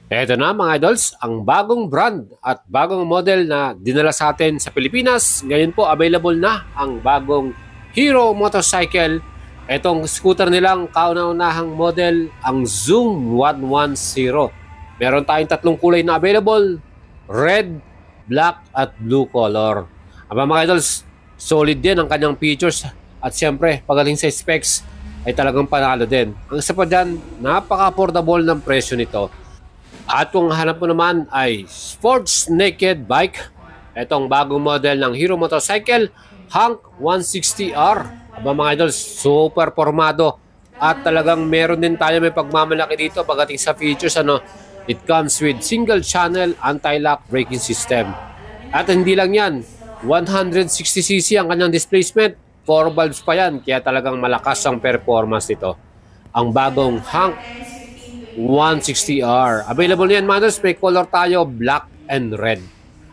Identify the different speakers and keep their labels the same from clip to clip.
Speaker 1: Eto na mga idols, ang bagong brand at bagong model na dinala sa atin sa Pilipinas. Ngayon po available na ang bagong Hero Motorcycle. Etong scooter nilang kauna-unahang model, ang Zoom 110. Meron tayong tatlong kulay na available, red, black at blue color. Aba mga idols, solid din ang kanyang features at siyempre pagaling sa specs ay talagang panalo din. Ang isa pa dyan, napaka-affordable ng presyo nito. At kung hanap mo naman ay sports naked bike, itong bagong model ng Hero Motorcycle, Hank 160R. Aba mga idol, super formado. At talagang meron din tayo may pagmamalaki dito pagdating sa features. It comes with single channel anti-lock braking system. At hindi lang yan, 160cc ang kanyang displacement, 4 valves pa yan, kaya talagang malakas ang performance nito. Ang bagong Hank 160R. Available yan mga idol, may color tayo, black and red.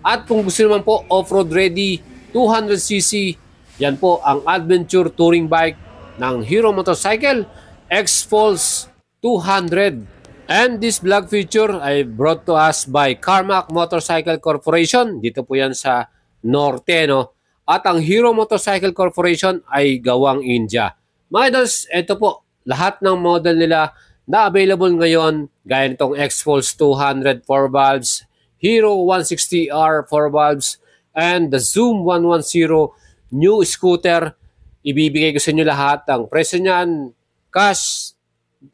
Speaker 1: At kung gusto naman po off-road ready, 200cc, yan po ang adventure touring bike ng Hero Motorcycle X-Pulse 200. And this vlog feature ay brought to us by Carmack Motorcycle Corporation. Dito po yan sa Norte, no? At ang Hero Motorcycle Corporation ay gawang India. Mga idols, ito po, lahat ng model nila na available ngayon, gaya nitong X-Pulse 200 4 valves, Hero 160R 4 valves, and the Zoom 110 new scooter. Ibibigay ko sa inyo lahat. Ang presyo niyan, cash,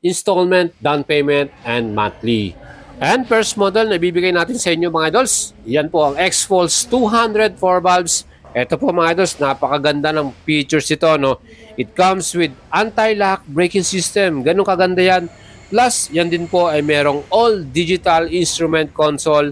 Speaker 1: installment, down payment, and monthly. And first model na ibibigay natin sa inyo mga idols, yan po ang X-Pulse 200 4 valves. Ito po mga idols, napakaganda ng features ito, no? It comes with anti-lock braking system. Ganun kaganda yan. Plus, yan din po ay merong all-digital instrument console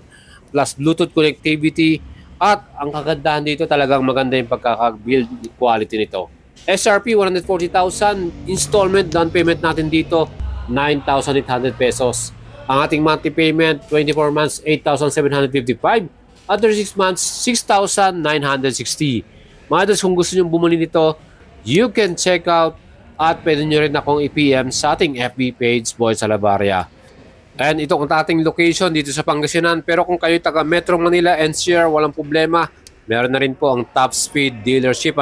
Speaker 1: plus Bluetooth connectivity. At ang kagandahan dito talagang maganda yung pagkaka-build quality nito. SRP 140,000, installment down payment natin dito 9,800 pesos. Ang ating monthly payment 24 months 8,755. Other 6 months 6,960. Mga idols, kung gusto nyo bumili nito, you can check out at pwede nyo rin akong i-PM sa ating FB page, Boy Salabaria. And ito ang ating location dito sa Pangasinan. Pero kung kayo taga Metro Manila, NCR, walang problema. Meron na rin po ang Top Speed dealership.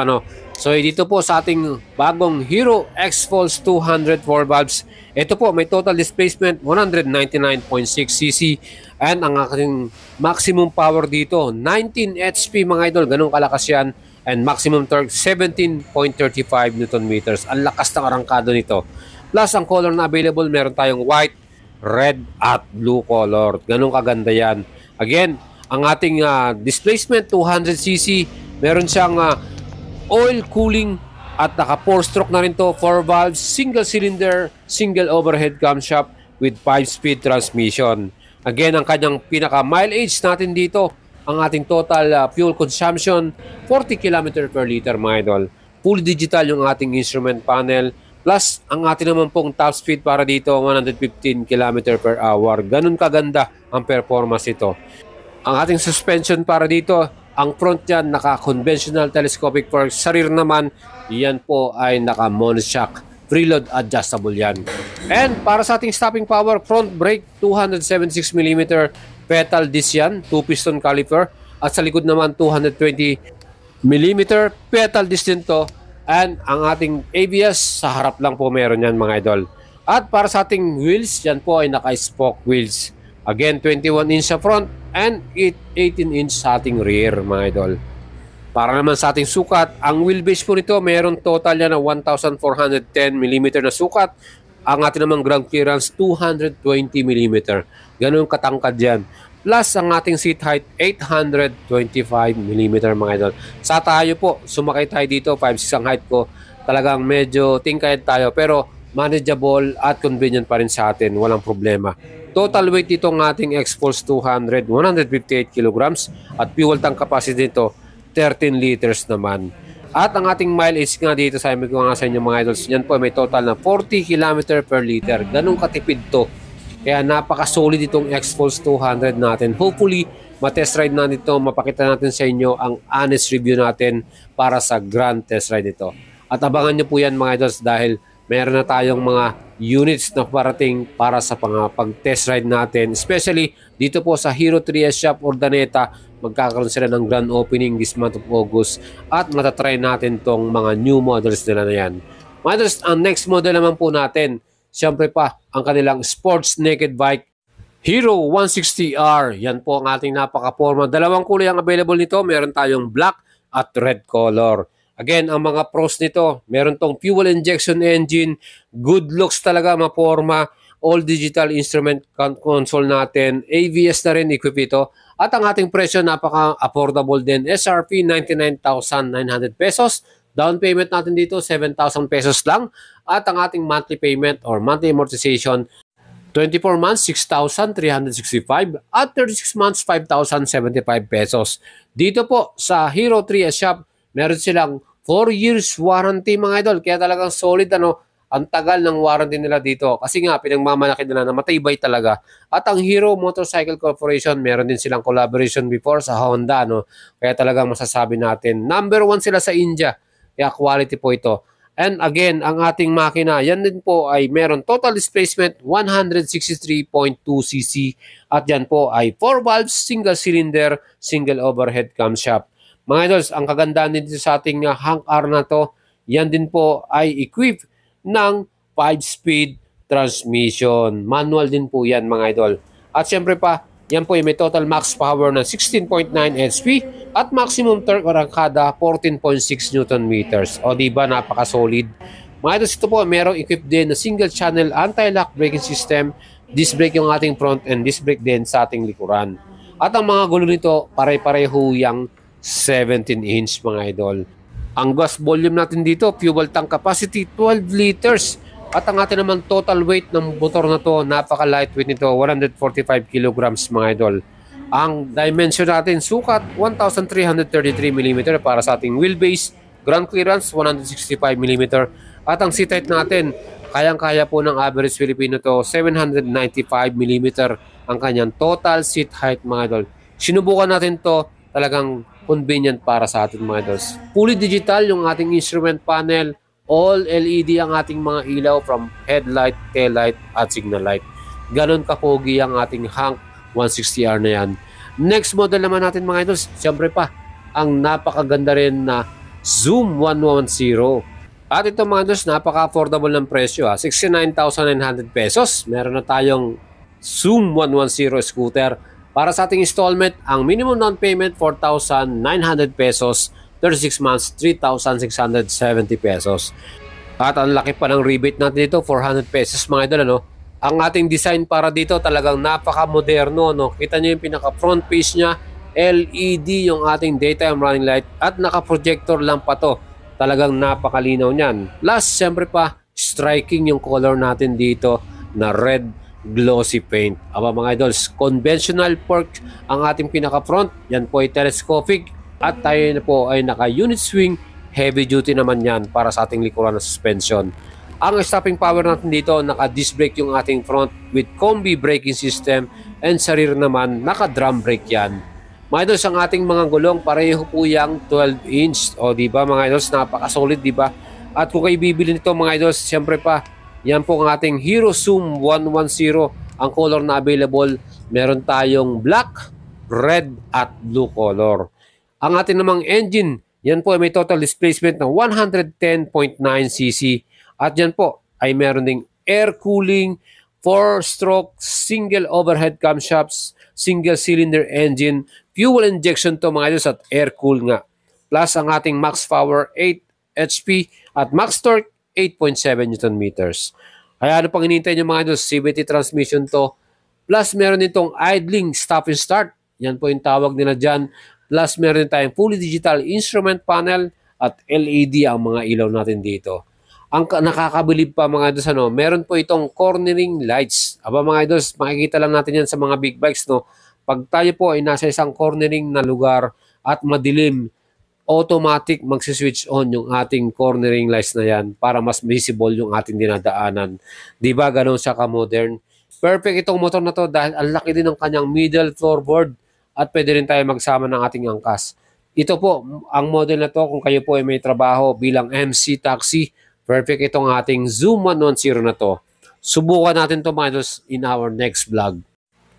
Speaker 1: So dito po sa ating bagong Hero X-Pulse 200 4 valves. Ito po may total displacement 199.6cc. And ang ating maximum power dito, 19 HP mga idol. Ganun kalakas yan. And maximum torque 17.35 Newton meters. Ang lakas ng arangkado nito. Plus ang color na available, meron tayong white, red at blue color. Ganun kaganda yan. Again, ang ating displacement 200cc, meron siyang oil cooling at naka 4-stroke na rin to, 4 valves, single cylinder, single overhead camshaft with 5-speed transmission. Again, ang kanyang pinaka mileage natin dito, ang ating total fuel consumption, 40 km per liter mga idol. Fully digital yung ating instrument panel. Plus, ang ating naman pong top speed para dito, 115 km per hour. Ganun kaganda ang performance ito. Ang ating suspension para dito, ang front yan naka-conventional telescopic fork. Sa rear naman, yan po ay naka-monoshock. Preload adjustable yan. And para sa ating stopping power, front brake, 276mm pedal disc yan, 2-piston caliper. At sa likod naman 220mm pedal disc din to. And ang ating ABS sa harap lang po meron yan mga idol. At para sa ating wheels, yan po ay naka-spoke wheels. Again, 21-inch sa front and 18-inch sa ating rear mga idol. Para naman sa ating sukat, ang wheelbase po nito meron total yan na 1,410mm na sukat. Ang ating namang ground clearance 220mm. Ganun katangkad yan. Plus ang ating seat height 825mm mga idol. Sa tayo po, sumakay tayo dito, 5'6" ang height ko. Talagang medyo tingkayad tayo pero manageable at convenient pa rin sa atin. Walang problema. Total weight dito ng ating X-Pulse 200, 158 kilograms. At fuel tank capacity nito 13 liters naman. At ang ating mileage nga dito, sabi ko nga sa inyo mga idols, yan po may total na 40 km per liter. Ganun katipid to. Kaya napaka-solid itong X-Pulse 200 natin. Hopefully, matest ride na nito, mapakita natin sa inyo ang honest review natin para sa grand test ride ito. At abangan nyo po yan mga idols dahil meron na tayong mga units na parating para sa pag-test ride natin. Especially dito po sa Hero 3S Shop Urdaneta, magkakaroon sila ng grand opening this month of August at matatry natin tong mga new models nila na yan. Mga idols, ang next model naman po natin, siyempre pa ang kanilang sports naked bike Hero 160R. Yan po ang ating napaka-forma. Dalawang kulay ang available nito. Meron tayong black at red color. Again, ang mga pros nito, meron tong fuel injection engine, good looks talaga maporma, all digital instrument console natin, ABS na rin equip ito. At ang ating presyo napaka-affordable din, SRP 99,900 pesos. Down payment natin dito 7,000 pesos lang. At ang ating monthly payment or monthly amortization 24 months, 6,365 at 36 months, 5,075 pesos. Dito po sa Hero 3S Shop, meron silang 4 years warranty mga idol. Kaya talagang solid ang tagal ng warranty nila dito. Kasi nga, pinagmamalaki nila na matibay talaga. At ang Hero Motorcycle Corporation, meron din silang collaboration before sa Honda. Kaya talagang masasabi natin, number 1 sila sa India. Kaya quality po ito. And again, ang ating makina, yan din po ay meron total displacement 163.2cc at yan po ay 4 valves, single cylinder, single overhead camshaft. Mga idols, ang kagandahan din dito sa ating Hank R na to, yan din po ay equipped ng 5-speed transmission. Manual din po yan mga idol. At syempre pa, yan po ay may total max power ng 16.9 HP at maximum torque or arangkada 14.6 Newton meters. O diba, napaka-solid. Mga idols, ito po merong equipped din na single channel anti-lock braking system. Disc brake yung ating front and disc brake din sa ating likuran. At ang mga gulo nito, pare-pareho yung 17-inch mga idol. Ang gas volume natin dito, fuel tank capacity 12 liters. At ang atin naman total weight ng motor na to, napaka-lightweight nito, 145 kilograms mga idol. Ang dimension natin, sukat 1,333 mm para sa ating wheelbase, ground clearance 165 mm. At ang seat height natin, kayang-kaya po ng average Filipino to, 795 mm ang kanyang total seat height mga idol. Sinubukan natin to, talagang convenient para sa ating mga idols. Fully digital yung ating instrument panel, all LED ang ating mga ilaw from headlight, taillight at signal light. Ganon kapogi ang ating Hank 160R na yan. Next model naman natin mga idols, siyempre pa, ang napakaganda rin na Zoom 110. At ito mga idols, napaka-affordable ng presyo. 69,900 pesos. Meron na tayong Zoom 110 scooter. Para sa ating installment, ang minimum down payment 4,900 pesos, 36 months 3,670 pesos. At ang laki pa ng rebate natin dito, 400 pesos mga idol. Ang ating design para dito talagang napaka-moderno. Kita nyo yung pinaka-front face niya, LED yung ating daytime running light at naka-projector lang pa to. Talagang napakalinaw niyan. Plus, siyempre pa, striking yung color natin dito na red glossy paint. Aba mga idols, conventional fork ang ating pinaka-front. Yan po ay telescopic at tayo na po ay naka-unit swing. Heavy duty naman yan para sa ating likuran na suspension. Ang stopping power natin dito, naka-disc brake yung ating front with combi braking system and sa rear naman, naka-drum brake yan. Mga idols, ang ating mga gulong pareho po yung 12 inch. O diba mga idols, napaka-solid diba? At kung kayo bibili nito mga idols, siyempre pa, yan po ang ating Hero Zoom 110. Ang color na available, meron tayong black, red, at blue color. Ang ating namang engine, yan po ay may total displacement ng 110.9cc. At yan po ay meron ding air cooling, 4-stroke, single overhead camshafts, single cylinder engine, fuel injection to mga idols at air cool nga. Plus ang ating max power 8 HP at max torque 8.7 Newton meters. Kaya ano pang hinihintay nyo mga idols, CVT transmission to. Plus meron ditong idling stop and start. Yan po yung tawag nila dyan. Plus meron din tayong fully digital instrument panel at LED ang mga ilaw natin dito. Ang nakakabilib pa mga idols, meron po itong cornering lights. Aba mga idols, makikita lang natin yan sa mga big bikes. Pag tayo po ay nasa isang cornering na lugar at madilim, automatic magsiswitch on yung ating cornering lights na yan para mas visible yung ating dinadaanan. Diba ganun siya ka-modern? Perfect itong motor na to dahil ang laki din ng kanyang middle floorboard at pwede rin tayo magsama ng ating angkas. Ito po, ang model na to kung kayo po ay may trabaho bilang MC taxi, Perfect itong ating Zoom 110 na to. Subukan natin to mga idols in our next vlog.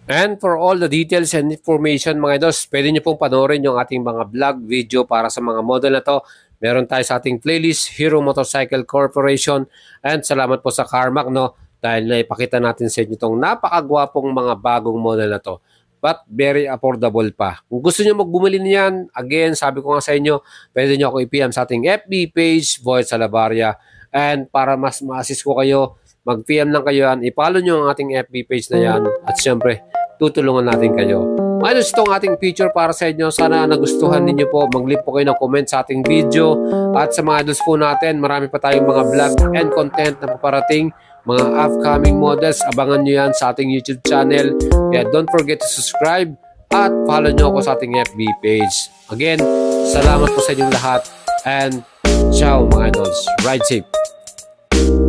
Speaker 1: And for all the details and information mga idols, pwede nyo pong panoorin yung ating mga vlog video para sa mga model na to. Meron tayo sa ating playlist, Hero Motorcycle Corporation. And salamat po sa Carmack, no? Dahil naipakita natin sa inyo itong napakagwapong mga bagong model na to. But very affordable pa. Kung gusto nyo magbumili niyan, again, sabi ko nga sa inyo, pwede nyo ako i-PM sa ating FB page, Void Salabaria. And para mas ma-assist ko kayo, mag-PM lang kayo yan, i-follow nyo ang ating FB page na yan. At syempre, tutulungan natin kayo. Minus itong ating feature para sa inyo. Sana nagustuhan ninyo po. Mag-leave po kayo ng comment sa ating video. At sa mga idols po natin, marami pa tayong mga vlog and content na paparating. Mga upcoming models, abangan nyo yan sa ating YouTube channel. Kaya don't forget to subscribe at follow nyo ako sa ating FB page. Again, salamat po sa inyong lahat. And ciao mga idols. Ride safe.